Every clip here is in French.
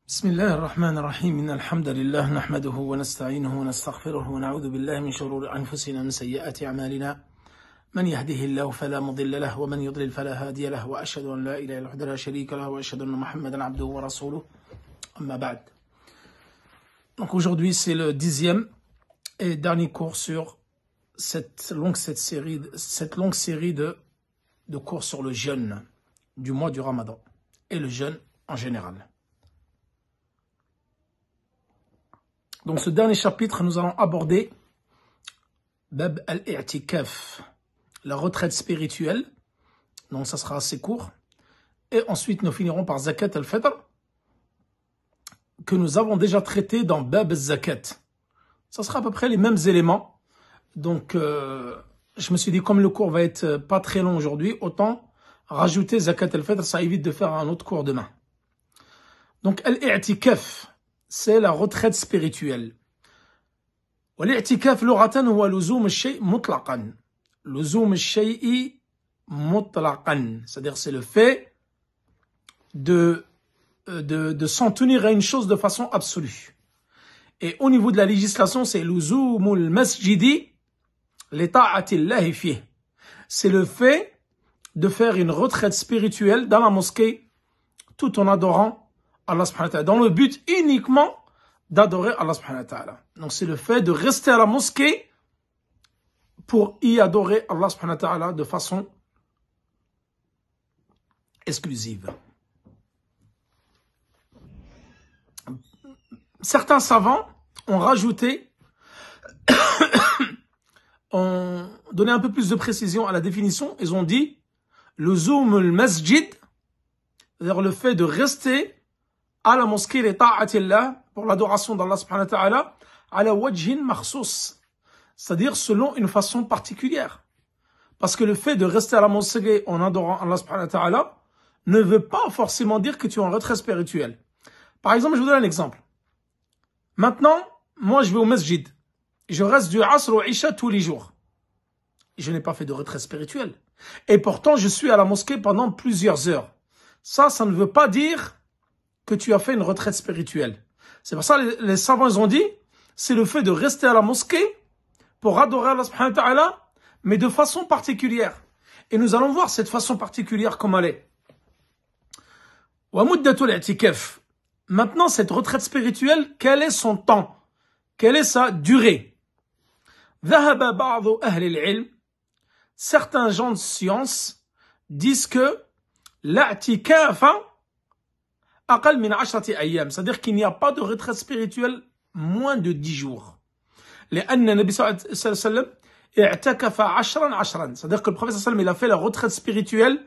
بسم الله الرحمن الرحيم إن الحمد لله نحمده ونستعينه ونستغفره ونعوذ بالله من شرور أنفسنا ومن سيئات أعمالنا من يهده الله فلا مضل له ومن يضلل فلا هادي له وأشهد أن لا إله إلا الله وحده لا شريك له وأشهد أن محمدا عبده ورسوله أما بعد. Donc aujourd'hui c'est le 10e et dernier cours sur cette longue série de cours sur le jeûne du mois du Ramadan et le jeûne en général. Donc ce dernier chapitre, nous allons aborder Bab al-i'tikaf, la retraite spirituelle. Donc ça sera assez court. Et ensuite nous finirons par Zakat al-Fitr, que nous avons déjà traité dans Bab al-Zakat. Ça sera à peu près les mêmes éléments. Donc je me suis dit, comme le cours va être pas très long aujourd'hui, autant rajouter Zakat al-Fitr, ça évite de faire un autre cours demain. Donc al-i'tikaf, c'est la retraite spirituelle. والاعتكاف لغة هو لزوم الشيء مطلقا. لزوم الشيء مطلقا. C'est-à-dire c'est le fait de s'en tenir à une chose de façon absolue. Et au niveau de la législation, c'est لزوم المسجد لطاعة الله فيه. C'est le fait de faire une retraite spirituelle dans la mosquée tout en adorant Allah subhanahu wa ta'ala, dans le but uniquement d'adorer Allah subhanahu wa ta'ala. Donc c'est le fait de rester à la mosquée pour y adorer Allah subhanahu wa ta'ala de façon exclusive. Certains savants ont rajouté, ont donné un peu plus de précision à la définition. Ils ont dit luzum al-masjid, c'est-à-dire le fait de rester à la mosquée li ta'atillah, pour l'adoration d'Allah subhanahu wa ta'ala, ala wajhin makhsous, c'est-à-dire selon une façon particulière. Parce que le fait de rester à la mosquée en adorant Allah subhanahu wa ta'ala ne veut pas forcément dire que tu es en retrait spirituel. Par exemple, je vous donne un exemple. Maintenant, moi je vais au masjid. Je reste du Asr au Isha tous les jours. Je n'ai pas fait de retrait spirituel. Et pourtant, je suis à la mosquée pendant plusieurs heures. Ça ne veut pas dire que tu as fait une retraite spirituelle. C'est pour ça que les savants ils ont dit, c'est le fait de rester à la mosquée pour adorer Allah subhanahu wa ta'ala, mais de façon particulière. Et nous allons voir cette façon particulière comme elle est. Wa muddatul i'tikaf. Maintenant, cette retraite spirituelle, quel est son temps? Quelle est sa durée? Dhahaba ba'du ahli al-ilm. Certains gens de science disent que l'a'tikafa aqal min 10 ayyam, c'est-à-dire qu'il n'y a pas de retraite spirituelle moins de 10 jours. لأن النبي صلى الله عليه وسلم اعتكف 10 c'est-à-dire que le prophète sallallahu alayhi wa sallam il a fait la retraite spirituelle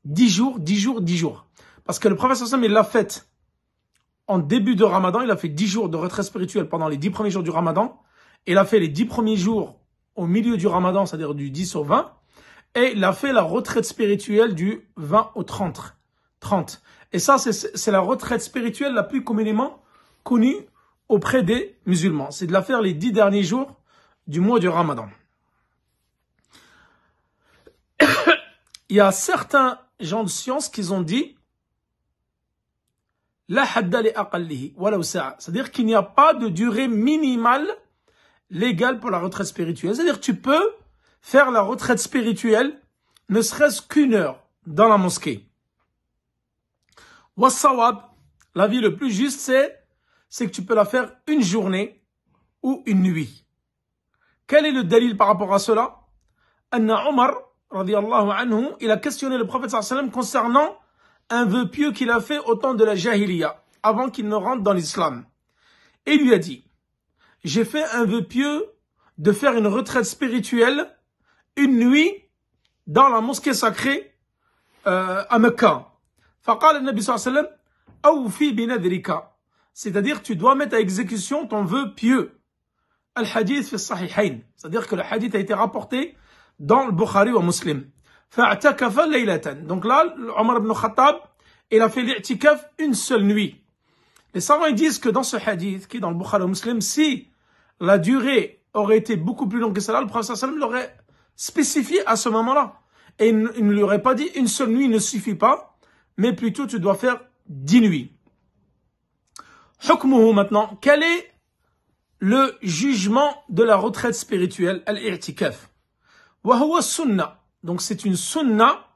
10 jours. Parce que le prophète sallallahu alayhi wa sallam il l'a fait en début de Ramadan, il a fait 10 jours de retraite spirituelle pendant les 10 premiers jours du Ramadan. Il a fait les 10 premiers jours au milieu du Ramadan, c'est-à-dire du 10 au 20. Et il a fait la retraite spirituelle du 20 au 30. Et ça, c'est la retraite spirituelle la plus communément connue auprès des musulmans. C'est de la faire les 10 derniers jours du mois du Ramadan. Il y a certains gens de science qui ont dit la hadda li aqallihi walaw sa'a, c'est-à-dire qu'il n'y a pas de durée minimale légale pour la retraite spirituelle. C'est-à-dire que tu peux faire la retraite spirituelle ne serait-ce qu'une heure dans la mosquée. Wassawab, la vie le plus juste, c'est que tu peux la faire une journée ou une nuit. Quel est le dalil par rapport à cela? Anna Omar, radiyallahu anhu, il a questionné le prophète sallallahu alayhi wa sallam concernant un vœu pieux qu'il a fait au temps de la Jahiliya, avant qu'il ne rentre dans l'islam. Et il lui a dit, j'ai fait un vœu pieux de faire une retraite spirituelle une nuit dans la mosquée sacrée à Mecca. فقال النبي صلى الله عليه وسلم أوفي بنذرك, c'est-à-dire tu dois mettre à exécution ton vœu pieux. Al-hadith fi sahihayn, c'est-à-dire que le hadith a été rapporté dans le Bukhari ou Muslim. فاعتكف ليلة, donc là Omar ibn Khattab il a fait l'i'tikaf une seule nuit. Les savants ils disent que dans ce hadith qui est dans le Bukhari ou Muslim, si la durée aurait été beaucoup plus longue que cela, le prophète sallallahu alayhi wa sallam l'aurait spécifié à ce moment-là. Et il ne lui aurait pas dit une seule nuit ne suffit pas, mais plutôt tu dois faire 10 nuits. Hukmuhu maintenant, quel est le jugement de la retraite spirituelle, al-i'tikaf? Wa huwa sunnah. Donc c'est une sunnah,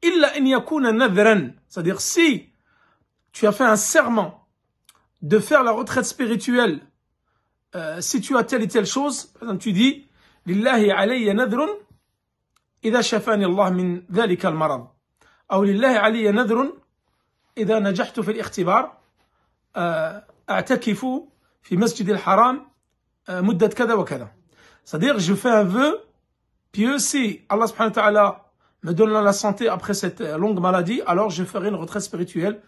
illa an yakuna nadhran. C'est-à-dire si tu as fait un serment de faire la retraite spirituelle, si tu as telle et telle chose, par exemple tu dis, lillahi alayya nadhrun, idha shafani Allah min dhalika al-marad. Ou lillahi alayya nadhrun, idha najahtu fi al-ikhtibar, a'takifu fi masjid al-haram, muddat kada wa kada. C'est-à-dire, je fais un vœu pieux, si Allah subhanahu wa ta'ala me donne la santé après cette longue maladie, alors je ferai une retraite spirituelle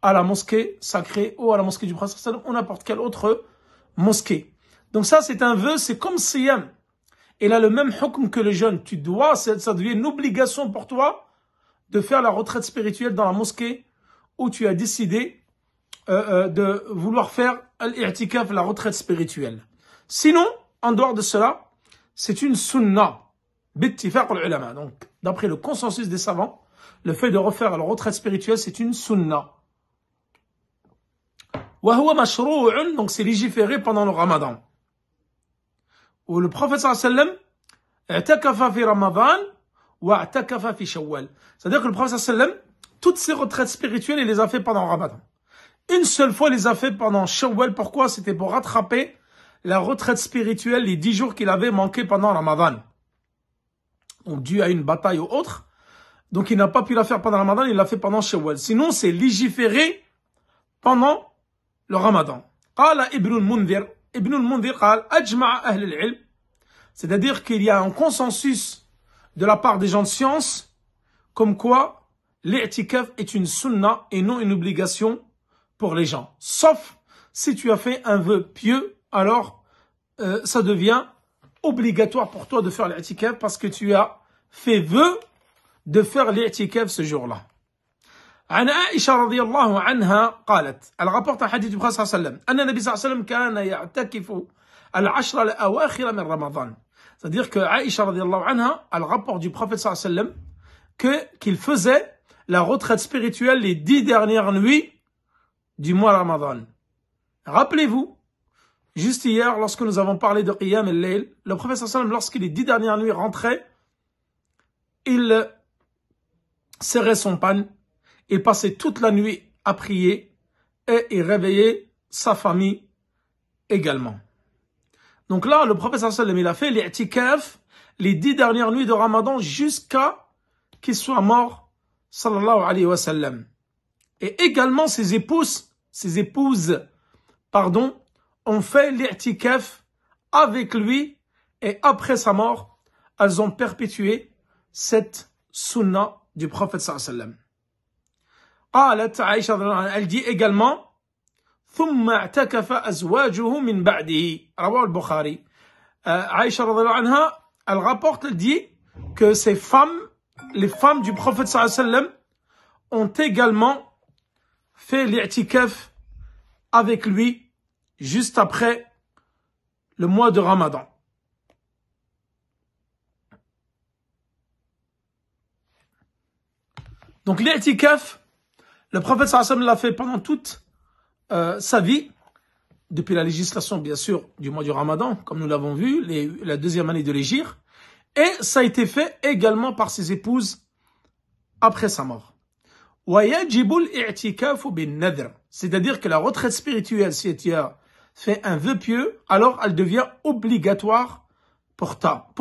à la mosquée sacrée ou à la mosquée du Prophète ou n'importe quelle autre mosquée. Donc ça, c'est un vœu, c'est comme siyam. Il a le même hukm que le jeûne. Tu dois, ça devient une obligation pour toi de faire la retraite spirituelle dans la mosquée où tu as décidé de vouloir faire al-i'tikaf, la retraite spirituelle. Sinon, en dehors de cela, c'est une sunnah. Bittifaq al-ulama. Donc, d'après le consensus des savants, le fait de refaire la retraite spirituelle, c'est une sunnah. Wa huwa mashrou'un, donc c'est légiféré pendant le Ramadan. Où le prophète sallallahu alayhi wa sallam i'takafa fi Ramadan wa i'takafa fi Shawwal. C'est-à-dire que le prophète sallallahu alayhi wa sallam, toutes ses retraites spirituelles, il les a fait pendant le Ramadan. Une seule fois, il les a fait pendant Shawwal. Pourquoi? C'était pour rattraper la retraite spirituelle, les 10 jours qu'il avait manqué pendant Ramadan. Donc, dû à une bataille ou autre. Donc, il n'a pas pu la faire pendant Ramadan, il l'a fait pendant Shawwal. Sinon, c'est légiféré pendant le Ramadan. Qala Ibn al-Mundhir. Ibn al-Mundhir قال أجمع أهل العلم. C'est-à-dire qu'il y a un consensus de la part des gens de science comme quoi l'i'tikaf est une sunna et non une obligation pour les gens. Sauf si tu as fait un vœu pieux, alors ça devient obligatoire pour toi de faire l'i'tikaf parce que tu as fait vœu de faire l'i'tikaf ce jour-là. عن عائشة رضي الله عنها قالت elle rapporte un hadith du prophète صلى الله عليه وسلم أن النبي صلى الله عليه وسلم كان يعتكف العشر الأواخر من رمضان. C'est-à-dire que Aïcha رضي الله عنها elle rapporte du prophète صلى الله عليه وسلم qu'il faisait la retraite spirituelle les 10 dernières nuits du mois Ramadan. Rappelez-vous, juste hier, lorsque nous avons parlé de Qiyam al-Layl, le prophète sallallahu alayhi wa sallam, lorsqu'il les 10 dernières nuits rentrait, il serrait son pan, il passait toute la nuit à prier et il réveillait sa famille également. Donc là, le prophète sallallahu alayhi wa sallam, il a fait l'i'tikaf les 10 dernières nuits de Ramadan jusqu'à qu'il soit mort, sallallahu alayhi wa sallam. Et également ses épouses, ont fait l'i'tikaf avec lui et après sa mort, elles ont perpétué cette sunna du prophète sallallahu alayhi wa sallam. قالت عائشة elle dit également ثم اعتكف أزواجه من بعده رواه البخاري. عائشة رضي الله عنها elle rapporte, elle dit que ces femmes, les femmes du prophète sallallahu alayhi wa sallam ont également fait l'i'tikaf avec lui juste après le mois de Ramadan. Donc l'i'tikaf, le prophète sallallahu alayhi wa sallam l'a fait pendant toute sa vie, depuis la législation bien sûr du mois du Ramadan, comme nous l'avons vu, la deuxième année de l'Hégire, et ça a été fait également par ses épouses après sa mort. C'est-à-dire que la retraite spirituelle, si tu as fait un vœu pieux, alors elle devient obligatoire pour toi.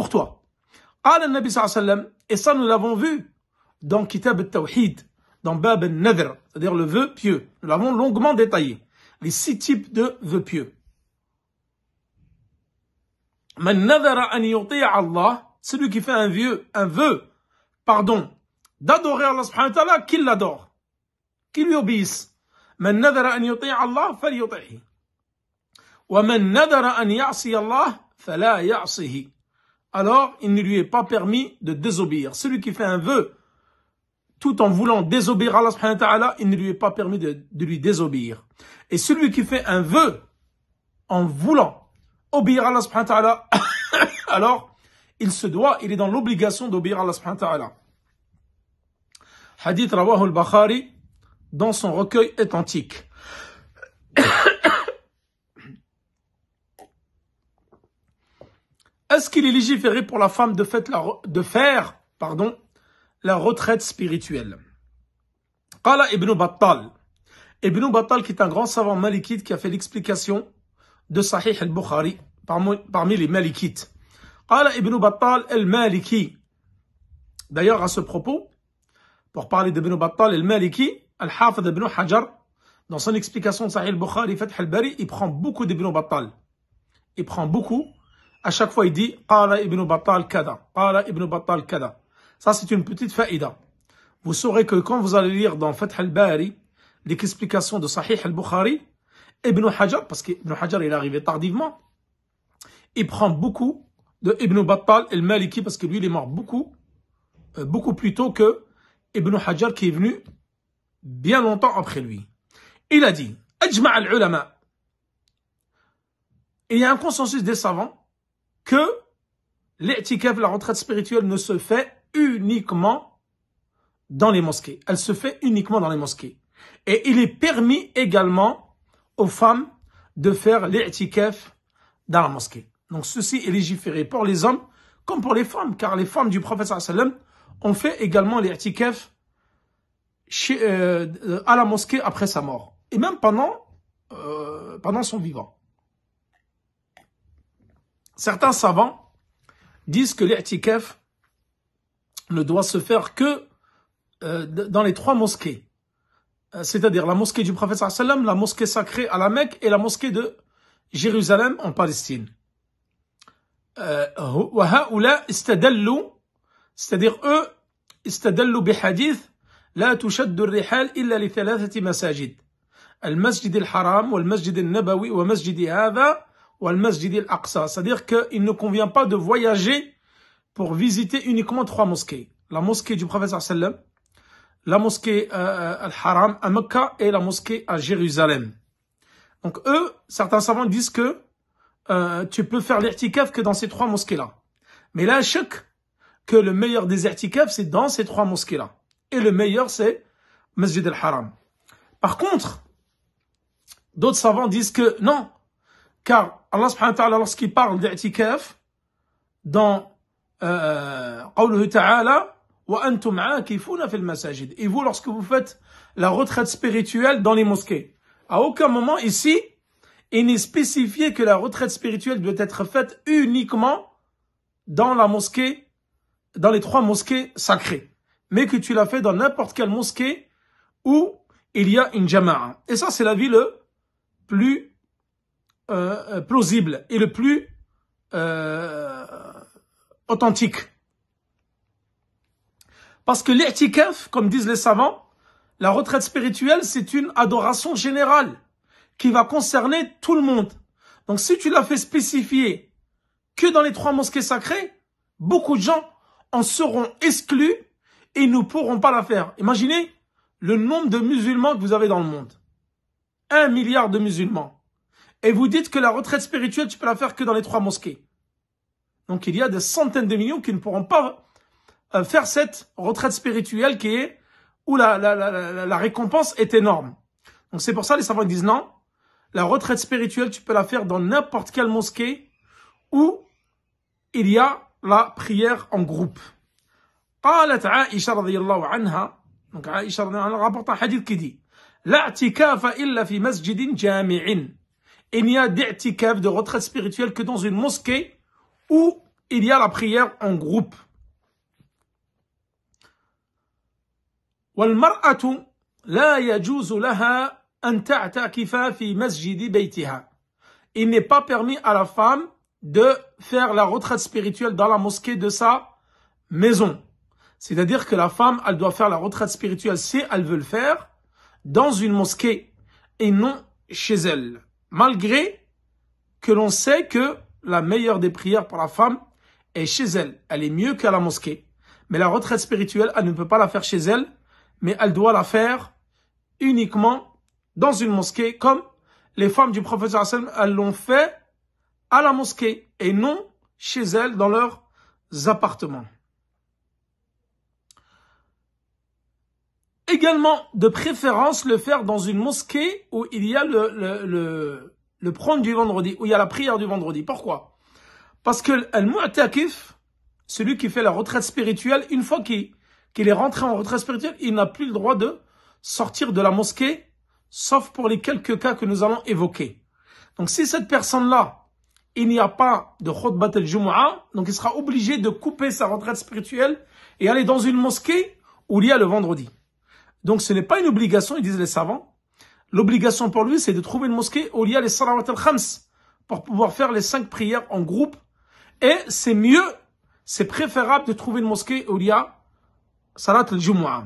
Et ça nous l'avons vu dans Kitab al-Tawhid, dans Bab al-Nadr, c'est-à-dire le vœu pieux. Nous l'avons longuement détaillé. Les 6 types de vœux pieux. Man nadhara an yuti'a Allah, celui qui fait un vœu, d'adorer Allah subhanahu wa ta'ala, qu'il l'adore, qu'il lui obéisse. Man nadhara an yuti'a Allah, falyuti'hi. Wa man nadhara an ya'si Allah, fala ya'sihi. Alors, il ne lui est pas permis de désobéir. Celui qui fait un vœu tout en voulant désobéir à Allah subhanahu wa ta'ala, il ne lui est pas permis de lui désobéir. Et celui qui fait un vœu en voulant obéir à Allah subhanahu wa ta'ala, alors il est dans l'obligation d'obéir à Allah subhanahu wa ta'ala. Hadith rawahu al-Bukhari dans son recueil authentique. est-ce qu'il est légiféré pour la femme de faire la retraite spirituelle? Qala Ibn Battal. Ibn Battal, qui est un grand savant malikite, qui a fait l'explication de Sahih al-Bukhari parmi les malikites. Qala Ibn Battal al-Maliki. D'ailleurs, à ce propos, pour parler d'Ibn Battal al-Maliki, Al-Hafid Ibn Hajar, dans son explication de Sahih al-Bukhari, Fath al-Bari, il prend beaucoup d'Ibn Battal. Il prend beaucoup. À chaque fois, il dit Qala Ibn Battal kada. Qala Ibn Battal kada. Ça, c'est une petite faïda. Vous saurez que quand vous allez lire dans Fath al-Bari l'explication de Sahih al-Bukhari, Ibn Hajar, parce qu'Ibn Hajar il est arrivé tardivement, il prend beaucoup de Ibn Battal al-Maliki, parce que lui, il est mort beaucoup plus tôt que Ibn Hajar, qui est venu bien longtemps après lui. Il a dit Ajma' al-ulama. Il y a un consensus des savants que l'i'tikaf, la retraite spirituelle, ne se fait uniquement dans les mosquées. Elle se fait uniquement dans les mosquées. Et il est permis également aux femmes de faire l'i'tikaf dans la mosquée. Donc ceci est légiféré pour les hommes comme pour les femmes, car les femmes du prophète sallallahu alayhi wa sallam ont fait également l'i'tikaf à la mosquée après sa mort. Et même pendant son vivant. Certains savants disent que l'i'tikaf ne doit se faire que dans les 3 mosquées. C'est-à-dire la mosquée du prophète sallallahu alayhi wa sallam, la mosquée sacrée à la Mecque et la mosquée de Jérusalem en Palestine. وهؤلاء استدلوا, c'est-à-dire eux استدلوا بحديث لا تشد الرحال إلا لثلاثة مساجد المسجد الحرام والمسجد النبوي ومسجد هذا والمسجد الأقصى. C'est-à-dire qu'il ne convient pas de voyager pour visiter uniquement 3 mosquées. La mosquée du prophète sallallahu alayhi wa sallam, la mosquée al-Haram à Mecca et la mosquée à Jérusalem. Donc eux, certains savants disent que tu peux faire l'i'tikaf que dans ces 3 mosquées-là. Mais là, choc que le meilleur des i'tikaf, c'est dans ces 3 mosquées-là. Et le meilleur, c'est Masjid al-Haram. Par contre, d'autres savants disent que non, car Allah subhanahu wa ta'ala, lorsqu'il parle d'i'tikaf, dans قوله تعالى وأنتم عاكفون في المساجد. Et vous, lorsque vous faites la retraite spirituelle dans les mosquées, à aucun moment ici, il n'est spécifié que la retraite spirituelle doit être faite uniquement dans la mosquée, dans les 3 mosquées sacrées, mais que tu l'as fait dans n'importe quelle mosquée où il y a une jama'a. Et ça, c'est l'avis le plus plausible et le plus authentique. Parce que l'i'tikaf, comme disent les savants, la retraite spirituelle, c'est une adoration générale qui va concerner tout le monde. Donc si tu l'as fait spécifier que dans les 3 mosquées sacrées, beaucoup de gens en seront exclus et ne pourront pas la faire. Imaginez le nombre de musulmans que vous avez dans le monde. 1 milliard de musulmans. Et vous dites que la retraite spirituelle, tu peux la faire que dans les 3 mosquées. Donc il y a des centaines de millions qui ne pourront pas faire cette retraite spirituelle où la récompense est énorme. Donc c'est pour ça les savants disent non, la retraite spirituelle, tu peux la faire dans n'importe quelle mosquée où il y a la prière en groupe. قالت عائشة رضي الله عنها, donc Aïcha rapporte un hadith qui dit لا اعتكاف إلا في مسجد جامع. Il n'y a d'i'tikaf, de retraite spirituelle, que dans une mosquée où il y a la prière en groupe. والمرأة لا يجوز لها أن تعتكف في مسجد بيتها. Il n'est pas permis à la femme de faire la retraite spirituelle dans la mosquée de sa maison. C'est-à-dire que la femme, elle doit faire la retraite spirituelle si elle veut le faire dans une mosquée et non chez elle. Malgré que l'on sait que la meilleure des prières pour la femme est chez elle. Elle est mieux qu'à la mosquée. Mais la retraite spirituelle, elle ne peut pas la faire chez elle, mais elle doit la faire uniquement dans une mosquée, comme les femmes du prophète sallallahu alayhi wa sallam, elles l'ont fait à la mosquée et non chez elles dans leurs appartements. Également, de préférence, le faire dans une mosquée où il y a le prône du vendredi, où il y a la prière du vendredi. Pourquoi? Parce que le mu'takif, celui qui fait la retraite spirituelle, une fois qu'il est rentré en retraite spirituelle, il n'a plus le droit de sortir de la mosquée, sauf pour les quelques cas que nous allons évoquer. Donc si cette personne-là, il n'y a pas de khutbat al-Jumu'ah, donc il sera obligé de couper sa retraite spirituelle et aller dans une mosquée où il y a le vendredi. Donc ce n'est pas une obligation, ils disent les savants. L'obligation pour lui, c'est de trouver une mosquée où il y a les salawat al-khams pour pouvoir faire les 5 prières en groupe. Et c'est mieux, c'est préférable de trouver une mosquée où il y a salat al-Jumu'ah.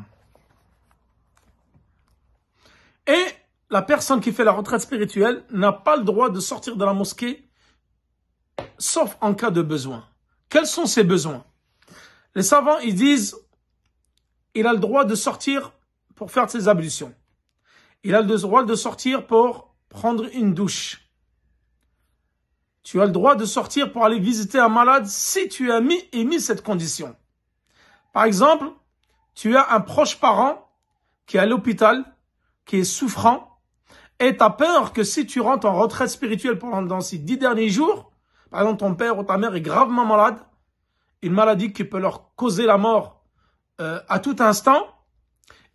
Et la personne qui fait la retraite spirituelle n'a pas le droit de sortir de la mosquée sauf en cas de besoin. Quels sont ces besoins? Les savants, ils disent, il a le droit de sortir pour faire ses ablutions. Il a le droit de sortir pour prendre une douche. Tu as le droit de sortir pour aller visiter un malade si tu as émis cette condition. Par exemple, tu as un proche parent qui est à l'hôpital, qui est souffrant, et tu as peur que si tu rentres en retraite spirituelle pendant ces 10 derniers jours, par exemple ton père ou ta mère est gravement malade, une maladie qui peut leur causer la mort à tout instant,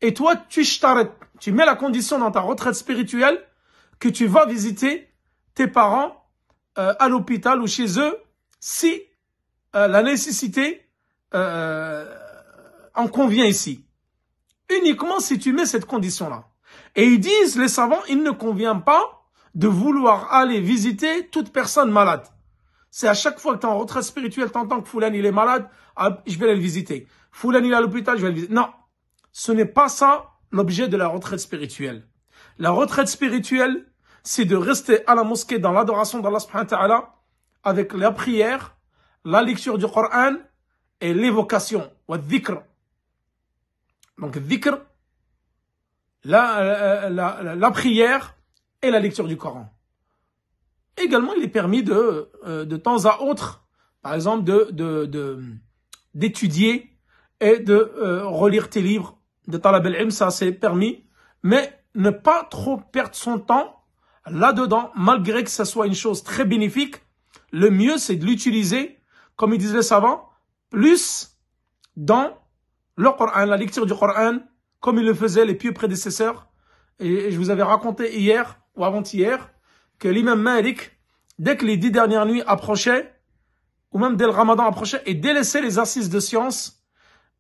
et toi tu mets la condition dans ta retraite spirituelle que tu vas visiter tes parents à l'hôpital ou chez eux si la nécessité en convient ici. Uniquement si tu mets cette condition-là. Et ils disent, les savants, il ne convient pas de vouloir aller visiter toute personne malade. C'est à chaque fois que tu es en retraite spirituelle, tu entends que Foulan il est malade, je vais aller le visiter. Foulan il est à l'hôpital, je vais le visiter. Non, ce n'est pas ça l'objet de la retraite spirituelle. La retraite spirituelle, c'est de rester à la mosquée dans l'adoration d'Allah subhanahu wa ta'ala avec la prière, la lecture du Coran et l'évocation, wa dhikr. Donc dhikr, la prière et la lecture du Coran. Également, il est permis de temps à autre, par exemple, d'étudier et de relire tes livres de talab al-ilm, ça c'est permis, mais ne pas trop perdre son temps là-dedans, malgré que ça soit une chose très bénéfique. Le mieux, c'est de l'utiliser, comme ils disent les savants, plus dans le Coran, la lecture du Coran, comme ils le faisaient les pieux prédécesseurs. Et je vous avais raconté hier ou avant-hier que l'imam Malik, dès que les 10 dernières nuits approchaient, ou même dès le Ramadan approchait, et délaissait les assises de science,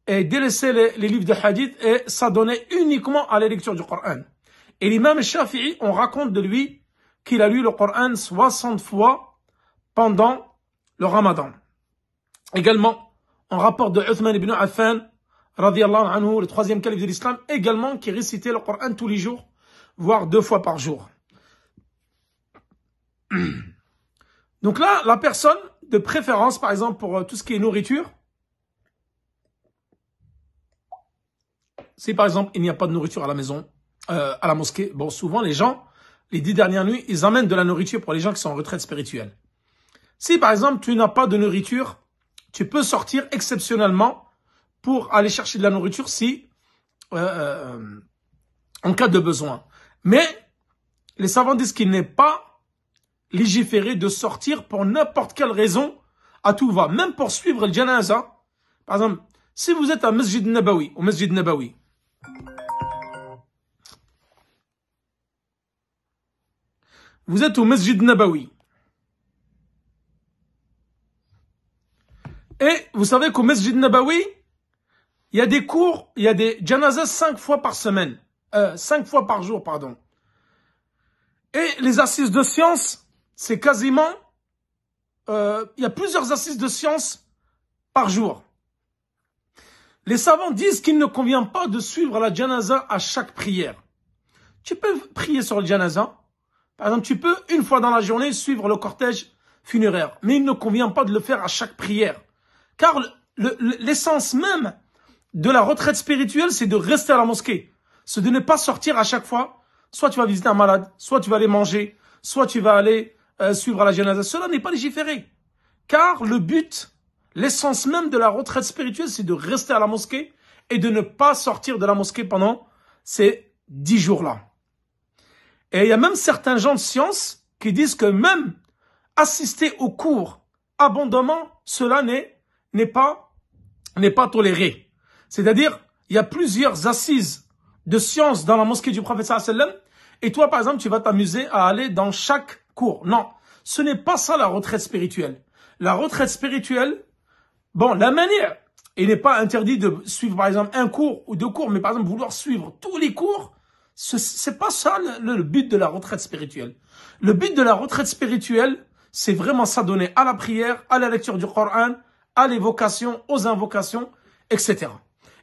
et délaissait les livres de hadith, et s'adonnait uniquement à la lecture du Coran. Et l'imam Shafi'i, on raconte de lui qu'il a lu le Coran 60 fois pendant le Ramadan. Également, on rapporte de Uthman ibn Affan, radiyallahu anhu, le 3e calife de l'islam, également qui récitait le Coran tous les jours, voire 2 fois par jour. Donc là, la personne, de préférence, par exemple, pour tout ce qui est nourriture, si par exemple, il n'y a pas de nourriture à la maison, à la mosquée, bon, souvent, les gens, les 10 dernières nuits, ils amènent de la nourriture pour les gens qui sont en retraite spirituelle. Si, par exemple, tu n'as pas de nourriture, tu peux sortir exceptionnellement pour aller chercher de la nourriture si, en cas de besoin. Mais, les savants disent qu'il n'est pas légiféré de sortir pour n'importe quelle raison à tout va. Même pour suivre le janaza. Par exemple, si vous êtes à Masjid Nabawi, au Masjid Nabawi, vous êtes au Masjid Nabawi. Et vous savez qu'au Masjid Nabawi, il y a des cours, il y a des janazas 5 fois par semaine. 5 fois par jour, pardon. Et les assises de science, c'est quasiment... il y a plusieurs assises de science par jour. Les savants disent qu'il ne convient pas de suivre la janaza à chaque prière. Tu peux prier sur le janaza. Par exemple, tu peux, une fois dans la journée, suivre le cortège funéraire. Mais il ne convient pas de le faire à chaque prière. Car l'essence même de la retraite spirituelle, c'est de rester à la mosquée. C'est de ne pas sortir à chaque fois. Soit tu vas visiter un malade, soit tu vas aller manger, soit tu vas aller suivre la janaza. Cela n'est pas légiféré. Car le but, l'essence même de la retraite spirituelle, c'est de rester à la mosquée et de ne pas sortir de la mosquée pendant ces 10 jours-là. Et il y a même certains gens de science qui disent que même assister au cours abondamment, cela n'est pas toléré. C'est-à-dire, il y a plusieurs assises de sciences dans la mosquée du prophète sallallahu alayhi wa sallam, et toi, par exemple, tu vas t'amuser à aller dans chaque cours. Non, ce n'est pas ça la retraite spirituelle. La retraite spirituelle, bon, la manière, il n'est pas interdit de suivre, par exemple, un cours ou deux cours, mais par exemple, vouloir suivre tous les cours, c'est pas ça le but de la retraite spirituelle. Le but de la retraite spirituelle, c'est vraiment s'adonner à la prière, à la lecture du Coran, à l'évocation, aux invocations, etc.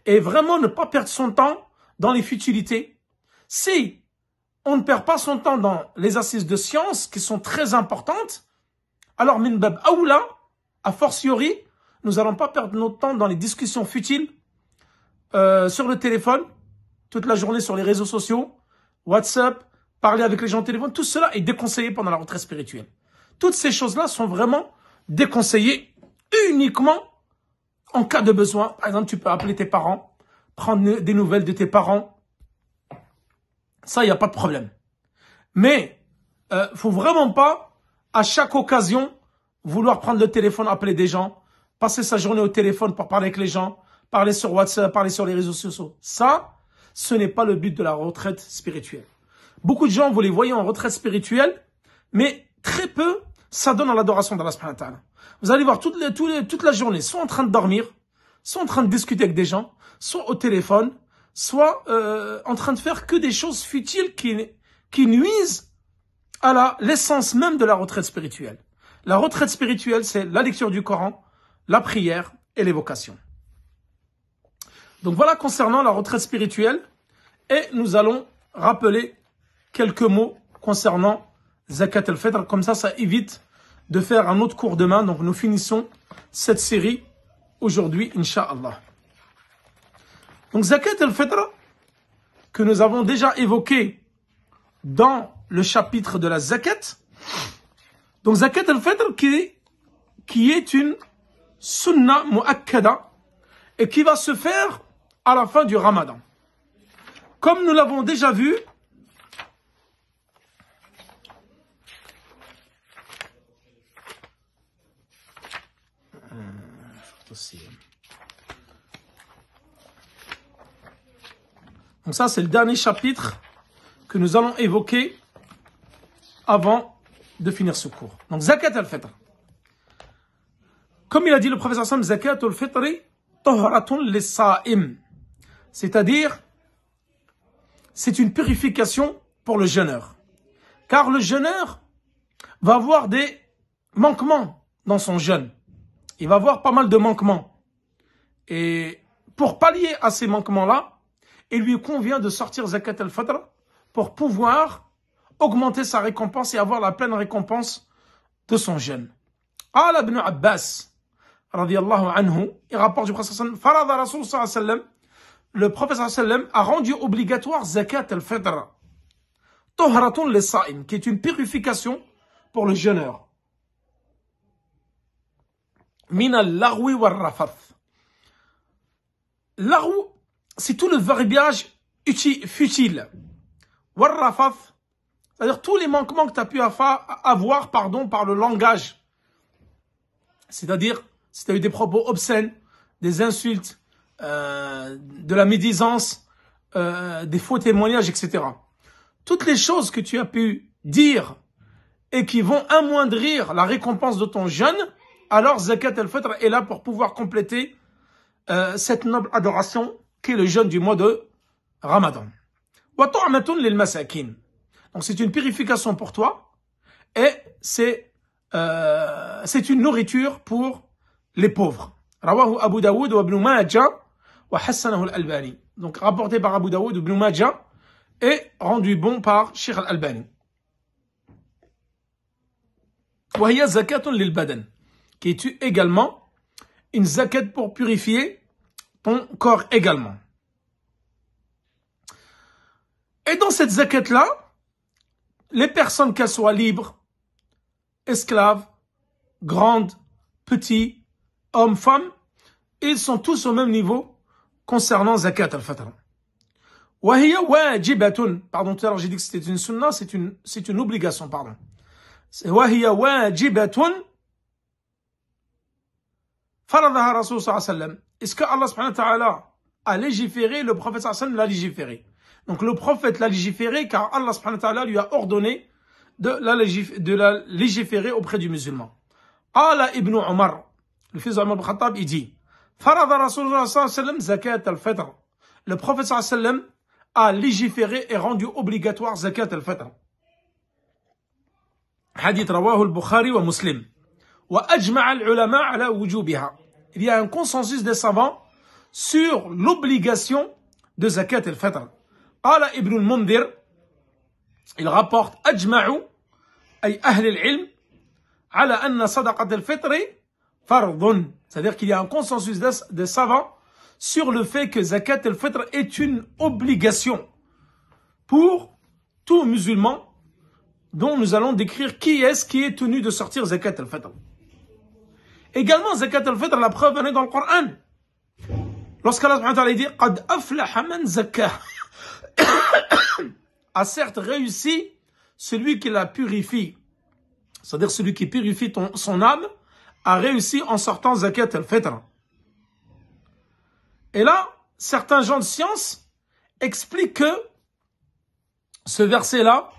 Et vraiment ne pas perdre son temps dans les futilités. Si on ne perd pas son temps dans les assises de sciences qui sont très importantes, alors min bab aoula, a fortiori, nous n'allons pas perdre notre temps dans les discussions futiles sur le téléphone, toute la journée sur les réseaux sociaux, WhatsApp, parler avec les gens au téléphone, tout cela est déconseillé pendant la retraite spirituelle. Toutes ces choses-là sont vraiment déconseillées uniquement en cas de besoin. Par exemple, tu peux appeler tes parents, prendre des nouvelles de tes parents. Ça, il n'y a pas de problème. Mais, faut vraiment pas, à chaque occasion, vouloir prendre le téléphone, appeler des gens, passer sa journée au téléphone pour parler avec les gens, parler sur WhatsApp, parler sur les réseaux sociaux. Ça, ce n'est pas le but de la retraite spirituelle. Beaucoup de gens, vous les voyez en retraite spirituelle, mais très peu s'adonnent à l'adoration d'Allah subhanahu wa ta'ala. Vous allez voir toute la journée, soit en train de dormir, soit en train de discuter avec des gens, soit au téléphone, soit en train de faire que des choses futiles qui nuisent à l'essence même de la retraite spirituelle. La retraite spirituelle, c'est la lecture du Coran, la prière et l'évocation. Donc voilà concernant la retraite spirituelle, et nous allons rappeler quelques mots concernant Zakat al-Fitr, comme ça évite de faire un autre cours demain. Donc nous finissons cette série aujourd'hui, Inch'Allah. Donc Zakat al-Fitr, que nous avons déjà évoqué dans le chapitre de la Zakat. Donc Zakat al-Fitr qui est une sunna mu'akkada et qui va se faire à la fin du Ramadan. Comme nous l'avons déjà vu, donc ça, c'est le dernier chapitre que nous allons évoquer avant de finir ce cours. Donc, Zakat al-Fitr. Comme il a dit le prophète sallam, Zakat al-Fitri tahratun lis-sa'im. C'est-à-dire, c'est une purification pour le jeûneur. Car le jeûneur va avoir des manquements dans son jeûne. Il va avoir pas mal de manquements. Et pour pallier à ces manquements-là, il lui convient de sortir Zakat al-Fitr pour pouvoir augmenter sa récompense et avoir la pleine récompense de son jeûne. Qala ibn Abbas, radiyallahu anhu, il rapporte du prophète sallallahu alayhi wa sallam, Farada Rasul sallallahu alayhi wa sallam, le prophète sallallahu alayhi wa sallam a rendu obligatoire Zakat al-Fitr, Tahratun lis-sa'im, qui est une purification pour le jeûneur. Min al-lagwi wal-rafath. L'arou, c'est tout le verbiage futile. Wal-rafath, c'est-à-dire tous les manquements que tu as pu avoir par le langage. C'est-à-dire, si tu as eu des propos obscènes, des insultes, de la médisance, des faux témoignages, etc. Toutes les choses que tu as pu dire et qui vont amoindrir la récompense de ton jeûne, alors Zakat al-Fitr est là pour pouvoir compléter cette noble adoration qui est le jeûne du mois de Ramadan. Wa ta'matun lil masakin. Donc c'est une purification pour toi et c'est une nourriture pour les pauvres. Rawahu Abu Daoud wa Ibn Majah wa hassanahu al-Albani. Donc rapporté par Abu Daoud ou Ibn Majah et rendu bon par Sheikh al-Albani. Wa hiya zakatun lil badan, qui est également une zakat pour purifier ton corps également. Et dans cette zakat-là, les personnes, qu'elles soient libres, esclaves, grandes, petits, hommes, femmes, ils sont tous au même niveau concernant zakat al-Fitr. Wa hiya wajibatun. Pardon, tout à l'heure j'ai dit que c'était une sunna, c'est une obligation, pardon. Wa hiya wajibatun Faradaha Rasul sallallahu alayhi wa sallam. Est-ce que Allah subhanahu wa ta'ala a légiféré, le prophète sallallahu alayhi wa sallam l'a légiféré. Donc le prophète l'a légiféré car Allah subhanahu wa ta'ala lui a ordonné de la légiférer auprès du musulman. Qala Ibn Omar, le fils d'Omar ibn Khattab, il dit, Farada Rasulullah sallallahu alayhi wa sallam zakat al-fitr. Le prophète sallallahu alayhi wa sallam a légiféré et rendu obligatoire zakat al-fitr. Hadith rawahu al-Bukhari wa Muslim. Wa ajma'a al-ulama ala wujubiha. Il y a un consensus des savants sur l'obligation de zakat al-fitr. Qala Ibn al-Mundhir, il rapporte ajma'u ay ahli al-ilm ala anna sadaqat al-fitr fardun. C'est-à-dire qu'il y a un consensus des savants sur le fait que zakat al-fitr est une obligation pour tout musulman dont nous allons décrire qui est tenu de sortir zakat al-fitr. Également, zakat al-fitr, la preuve en est dans le Coran. Lorsqu'Allah subhanahu wa ta'ala dit « Qad aflaha man zakkah » a certes réussi celui qui la purifie. C'est-à-dire celui qui purifie son âme a réussi en sortant zakat al-fitr. Et là, certains gens de science expliquent que ce verset-là,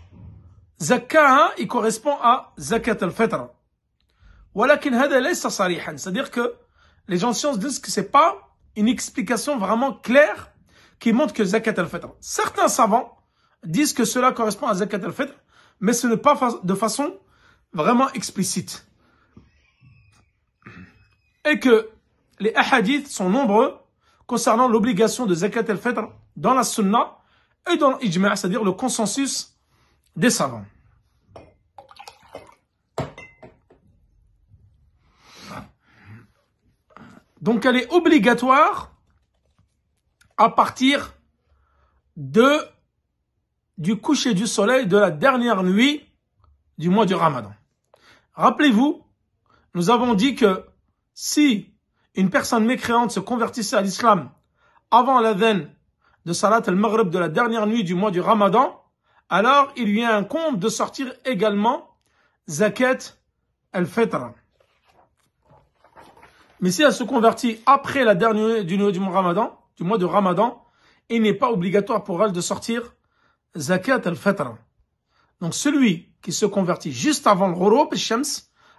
zakah, il correspond à zakat al-fitr. Walakin hada laysa sarihan. C'est-à-dire que les gens de science disent que c'est pas une explication vraiment claire qui montre que zakat al-fitr. Certains savants disent que cela correspond à zakat al-fitr, mais ce n'est pas de façon vraiment explicite. Et que les hadiths sont nombreux concernant l'obligation de zakat al-fitr dans la sunna et dans l'ijma', c'est-à-dire le consensus des savants. Donc elle est obligatoire à partir du coucher du soleil de la dernière nuit du mois du Ramadan. Rappelez-vous, nous avons dit que si une personne mécréante se convertissait à l'islam avant l'adhan de Salat al-Maghrib de la dernière nuit du mois du Ramadan, alors il lui incombe de sortir également zakat al-fitr. Mais si elle se convertit après la dernière nuit du mois de Ramadan, il n'est pas obligatoire pour elle de sortir zakat al-fitr. Donc celui qui se convertit juste avant le ghurub al-shams,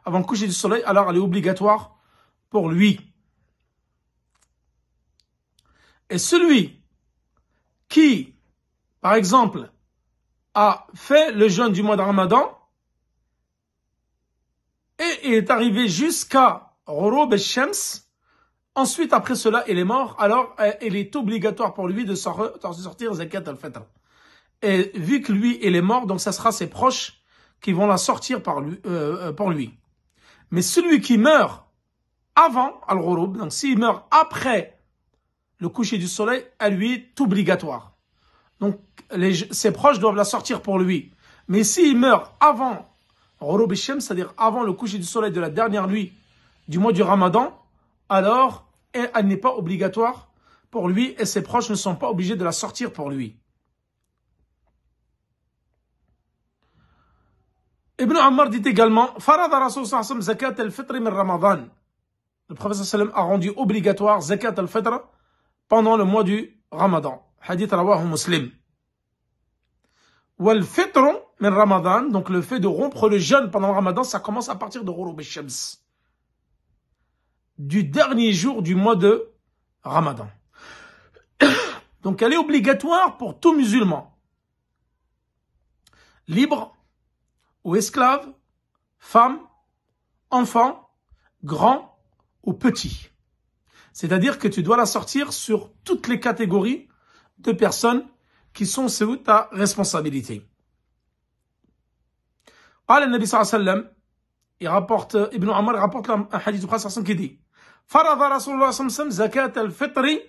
avant le coucher du soleil, alors elle est obligatoire pour lui. Et celui qui, par exemple, a fait le jeûne du mois de Ramadan et est arrivé jusqu'à Ghurub al-Shams, ensuite après cela il est mort, alors il est obligatoire pour lui de sortir zakat al-fitr. Et vu que lui il est mort, donc ça sera ses proches qui vont la sortir pour lui. Mais celui qui meurt avant al-Ghurub, donc s'il meurt après le coucher du soleil, elle lui est obligatoire. Donc ses proches doivent la sortir pour lui. Mais s'il meurt avant Ghurub al-Shams, c'est-à-dire avant le coucher du soleil de la dernière nuit du mois du Ramadan, alors elle n'est pas obligatoire pour lui et ses proches ne sont pas obligés de la sortir pour lui. Ibn Ammar dit également, Farada Rasul sallallahu alayhi wa sallam zakat al-fitr min Ramadan. Le prophète sallallahu alayhi wa sallam a rendu obligatoire zakat al-fitr pendant le mois du Ramadan. Hadith rawahu Muslim. Wal fitr min Ramadan, donc le fait de rompre le jeûne pendant le Ramadan, ça commence à partir de Ghurub al-Shams, du dernier jour du mois de Ramadan. Donc elle est obligatoire pour tout musulman, libre ou esclave, femme, enfant, grand ou petit. C'est-à-dire que tu dois la sortir sur toutes les catégories de personnes qui sont sous ta responsabilité. قال النبي صلى الله عليه وسلم, il rapporte, Ibn Ammar rapporte un hadith du prophète qui dit, فرض رسول الله صلى الله عليه وسلم زكاة الفطر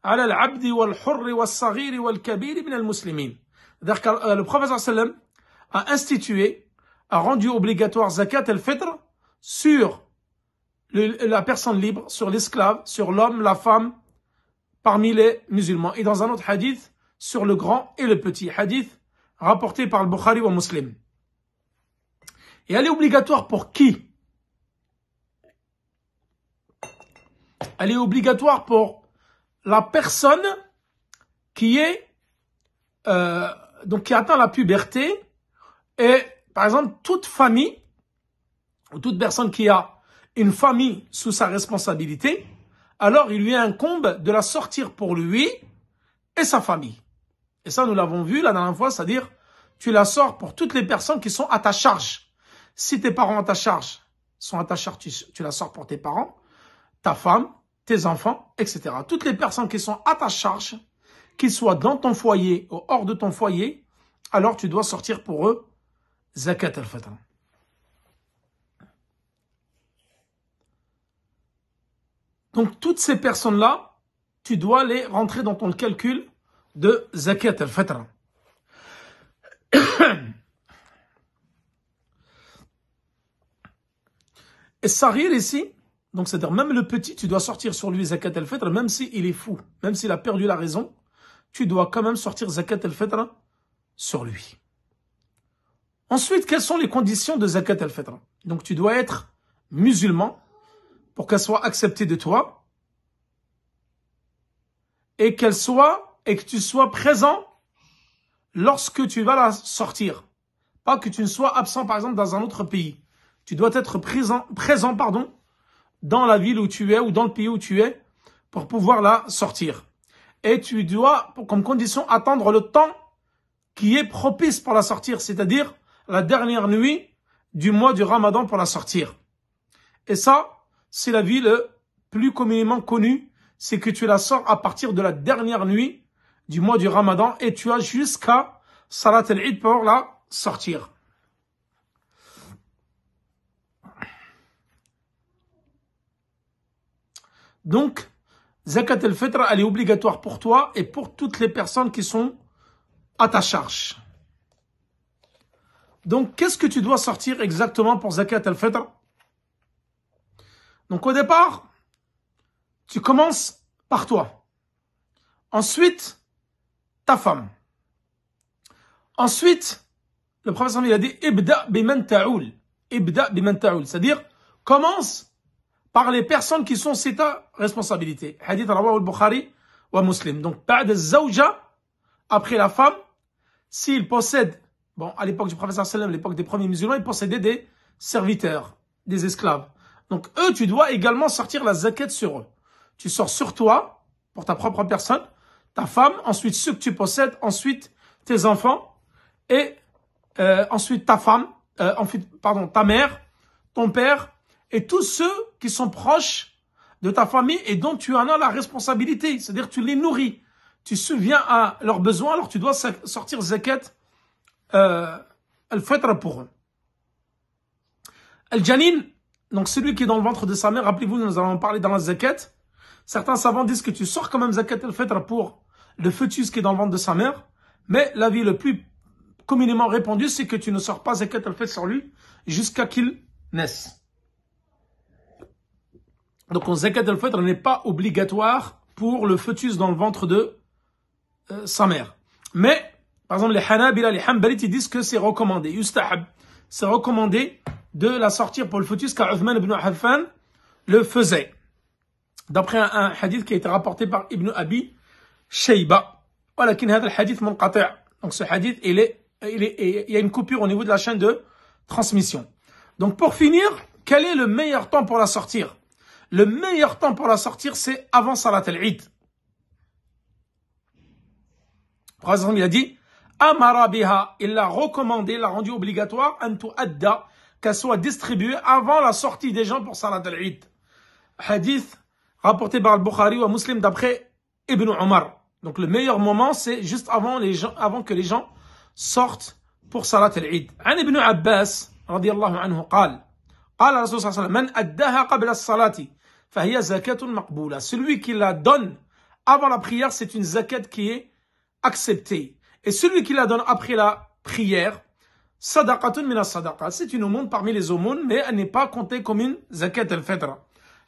على العبد والحر والصغير والكبير من المسلمين. C'est-à-dire que le prophète صلى الله عليه وسلم a institué, a rendu obligatoire zakat al-fitr sur la personne libre, sur l'esclave, sur l'homme, la femme, parmi les musulmans. Et dans un autre hadith, sur le grand et le petit. Hadith rapporté par le Bukhari ou Muslim. Et elle est obligatoire pour qui? elle est obligatoire pour la personne qui est donc qui atteint la puberté et par exemple toute famille ou toute personne qui a une famille sous sa responsabilité, alors il lui incombe de la sortir pour lui et sa famille. Et ça nous l'avons vu la dernière fois, c'est-à-dire tu la sors pour toutes les personnes qui sont à ta charge. Si tes parents à ta charge sont à ta charge, tu la sors pour tes parents, ta femme, tes enfants, etc. Toutes les personnes qui sont à ta charge, qu'ils soient dans ton foyer ou hors de ton foyer, alors tu dois sortir pour eux zakat al-fitr. Donc toutes ces personnes-là, tu dois les rentrer dans ton calcul de zakat al-fitr. Et Sarir ici, donc c'est-à-dire même le petit, tu dois sortir sur lui zakat al-fitr, même s'il est fou, même s'il a perdu la raison, tu dois quand même sortir zakat al-fitr sur lui. Ensuite, quelles sont les conditions de zakat al-fitr? Donc tu dois être musulman pour qu'elle soit acceptée de toi et que tu sois présent lorsque tu vas la sortir. Pas que tu ne sois absent par exemple dans un autre pays. Tu dois être présent, dans la ville où tu es ou dans le pays où tu es pour pouvoir la sortir. Et tu dois, comme condition, attendre le temps qui est propice pour la sortir, c'est-à-dire la dernière nuit du mois du Ramadan pour la sortir. Et ça, c'est la vie le plus communément connue, c'est que tu la sors à partir de la dernière nuit du mois du Ramadan et tu as jusqu'à Salat al-Eid pour la sortir. Donc, zakat al-fitr, elle est obligatoire pour toi et pour toutes les personnes qui sont à ta charge. Donc, qu'est-ce que tu dois sortir exactement pour zakat al-fitr? Donc, au départ, tu commences par toi. Ensuite, ta femme. Ensuite, le prophète il a dit ibda biman ta'oul. Ibda biman ta'oul, c'est-à-dire commence par les personnes qui sont c'est ta responsabilité. Hadith rawahu al-Bukhari wa Muslim. Donc, ba'd az-zawja, après la femme, s'il possède, bon, à l'époque du prophète sallam, l'époque des premiers musulmans, ils possédaient des serviteurs, des esclaves. Donc, eux, tu dois également sortir la zakat sur eux. Tu sors sur toi, pour ta propre personne, ta femme, ensuite ceux que tu possèdes, ensuite tes enfants, et ensuite ta femme, ta mère, ton père, et tous ceux qui sont proches de ta famille et dont tu en as la responsabilité. C'est-à-dire tu les nourris, tu subviens à leurs besoins, alors tu dois sortir zakat al-fitr pour eux. Al-janin, donc celui qui est dans le ventre de sa mère, rappelez-vous, nous allons parler dans la zakat. Certains savants disent que tu sors quand même zakat al-fitr pour le fœtus qui est dans le ventre de sa mère, mais l'avis le plus communément répandu, c'est que tu ne sors pas zakat al-fitr sur lui jusqu'à qu'il naisse. Donc, zakat al-fitr n'est pas obligatoire pour le fœtus dans le ventre de sa mère. Mais, par exemple, les Hanabila, les Hanbalites, ils disent que c'est recommandé. Yustahab, c'est recommandé de la sortir pour le fœtus car Uthman ibn Affan le faisait. D'après un hadith qui a été rapporté par Ibn Abi Shayba. Walakin hada al-hadith munqati'. Donc ce hadith, il y a une coupure au niveau de la chaîne de transmission. Donc pour finir, quel est le meilleur temps pour la sortir? Le meilleur temps pour la sortir, c'est avant Salat al-Eid. Par exemple, il a dit Amara biha, il l'a recommandé, l'a rendu obligatoire, an tu'adda, qu'elle soit distribuée avant la sortie des gens pour Salat al-Eid. Hadith rapporté par al-Bukhari ou Muslim d'après Ibn Omar. Donc le meilleur moment, c'est juste avant que les gens sortent pour Salat al-Eid. An Ibn Abbas, radiyallahu anhu, قال Rasul sallallahu alayhi wa sallam, man addaha qabla as-salati, fahiya zakatun maqboula. Celui qui la donne avant la prière, c'est une zakat qui est acceptée. Et celui qui la donne après la prière, sadaqatun min as-sadaqat. C'est une aumône parmi les aumônes, mais elle n'est pas comptée comme une zakat al-fitr.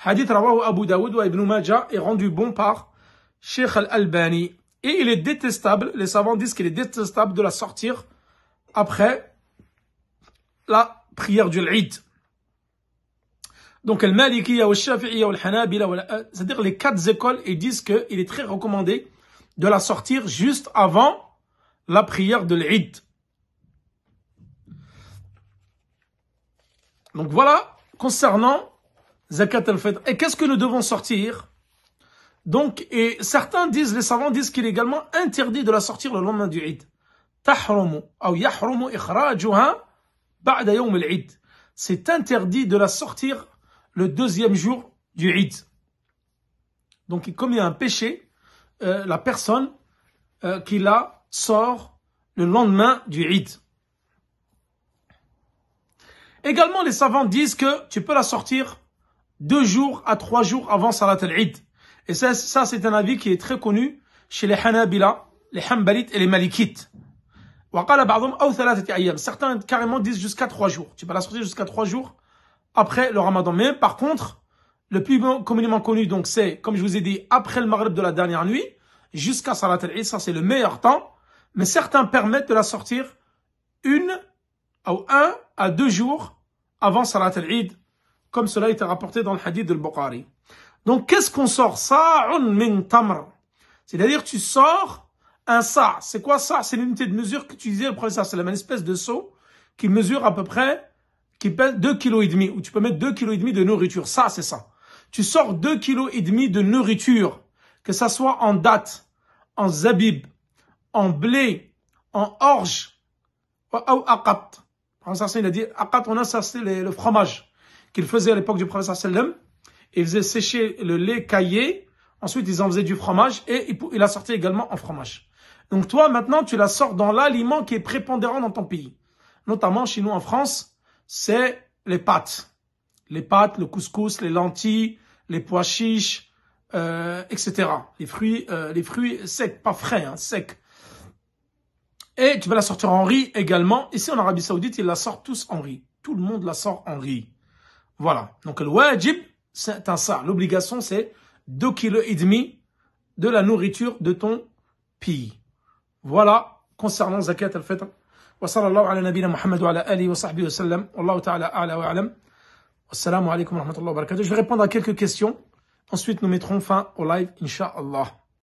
Hadith rawahu Abu Daoud wa Ibn Majah est rendu bon par Sheikh al-Albani. Et il est détestable, les savants disent qu'il est détestable de la sortir après la prière du Eid. Donc, le Malikiya, le Shafi'iyya, le Hanabila, c'est-à-dire les 4 écoles, ils disent qu'il est très recommandé de la sortir juste avant la prière de l'Eid. Donc voilà, concernant Zakat al-Fitr. Et qu'est-ce que nous devons sortir? Donc, et certains disent, les savants disent qu'il est également interdit de la sortir le lendemain du Eid. Tahrumu, ou yahrumu ikhrajuha ba'da yawm al-Eid. C'est interdit de la sortir le 2e jour du Eid. Donc, comme il y a un péché, la personne qui la sort le lendemain du Eid. Également, les savants disent que tu peux la sortir 2 jours à 3 jours avant Salat al-Eid. Et ça c'est un avis qui est très connu chez les Hanabila, les Hanbalites et les Malikites. Certains carrément disent jusqu'à 3 jours. Tu peux la sortir jusqu'à 3 jours après le Ramadan. Mais par contre, le plus communément connu, donc c'est, comme je vous ai dit, après le Maghrib de la dernière nuit, jusqu'à Salat al-Eid. Ça, c'est le meilleur temps. Mais certains permettent de la sortir 1 à 2 jours avant Salat al-Eid, comme cela a été rapporté dans le hadith de Bukhari. Donc, qu'est-ce qu'on sort? Sa'un min tamr. C'est-à-dire, tu sors un sa'. C'est quoi ça? C'est l'unité de mesure qu'utilisait le professeur. C'est une espèce de seau qui mesure à peu près, qui pèse 2,5 kg, où tu peux mettre 2,5 kg de nourriture. Ça, c'est ça. Tu sors 2,5 kg de nourriture, que ça soit en date, en zabib, en blé, en orge, ou aqat. Le professeur, il a dit, aqat, on a ça, c'est le fromage qu'il faisait à l'époque du professeur sallam. Il faisait sécher le lait caillé, ensuite ils en faisaient du fromage et il a sorti également en fromage. Donc toi maintenant tu la sors dans l'aliment qui est prépondérant dans ton pays. Notamment chez nous en France, c'est les pâtes. Les pâtes, le couscous, les lentilles, les pois chiches, etc. Les fruits secs, pas frais, hein, secs. Et tu vas la sortir en riz également. Ici en Arabie Saoudite, ils la sortent tous en riz. Tout le monde la sort en riz. Voilà. Donc le wajib, c'est un ça. L'obligation, c'est 2,5 kg de la nourriture de ton pays. Voilà, concernant Zakat al-Fitr. Wa sallallahu ala nabina Muhammad wa ala alihi wa sahbihi wa sallam. Wallahu ta'ala a'la wa a'lam. Wassalamu alaikum wa rahmatullahi wa barakatuh. Je vais répondre à quelques questions. Ensuite, nous mettrons fin au live, Inch'Allah.